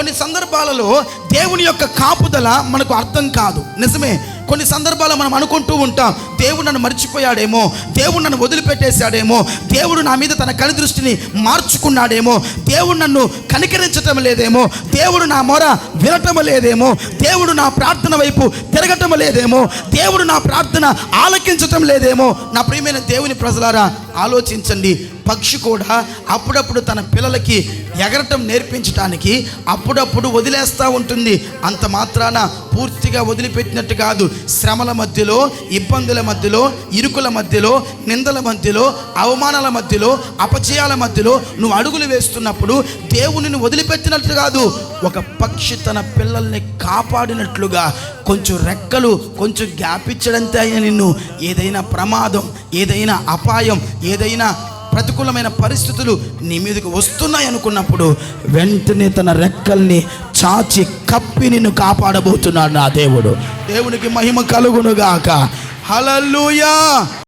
కొన్ని సందర్భాలలో దేవుని యొక్క కాపుదల మనకు అర్థం కాదు. నిజమే, కొన్ని సందర్భాల్లో మనం అనుకుంటూ ఉంటాం, దేవుడు నన్ను మర్చిపోయాడేమో, దేవుడు నన్ను వదిలిపెట్టేశాడేమో, దేవుడు నా మీద తన కనుదృష్టిని మార్చుకున్నాడేమో, దేవుడు నన్ను కనికరించటం లేదేమో, దేవుడు నా మొర వినటం లేదేమో, దేవుడు నా ప్రార్థన వైపు తిరగటం లేదేమో, దేవుడు నా ప్రార్థన ఆలకించటం లేదేమో. నా ప్రియమైన దేవుని ప్రజలారా, ఆలోచించండి. పక్షి కూడా అప్పుడప్పుడు తన పిల్లలకి ఎగరటం నేర్పించడానికి అప్పుడప్పుడు వదిలేస్తూ ఉంటుంది. అంత మాత్రాన పూర్తిగా వదిలిపెట్టినట్టు కాదు. శ్రమల మధ్యలో, ఇబ్బందుల మధ్యలో, ఇరుకుల మధ్యలో, నిందల మధ్యలో, అవమానాల మధ్యలో, అపజయాల మధ్యలో నువ్వు అడుగులు వేస్తున్నప్పుడు దేవునిని వదిలిపెట్టినట్టు కాదు. ఒక పక్షి తన పిల్లల్ని కాపాడినట్లుగా కొంచెం రెక్కలు, కొంచెం గ్యాప్ ఇచ్చడంతే నిన్ను. ఏదైనా ప్రమాదం, ఏదైనా అపాయం, ఏదైనా ప్రతికూలమైన పరిస్థితులు నీ మీదకి వస్తున్నాయి అనుకున్నప్పుడు వెంటనే తన రెక్కల్ని చాచి కప్పి నిన్ను కాపాడబోతున్నాడు నా దేవుడు. దేవునికి మహిమ కలుగునుగాక. హల్లెలూయా.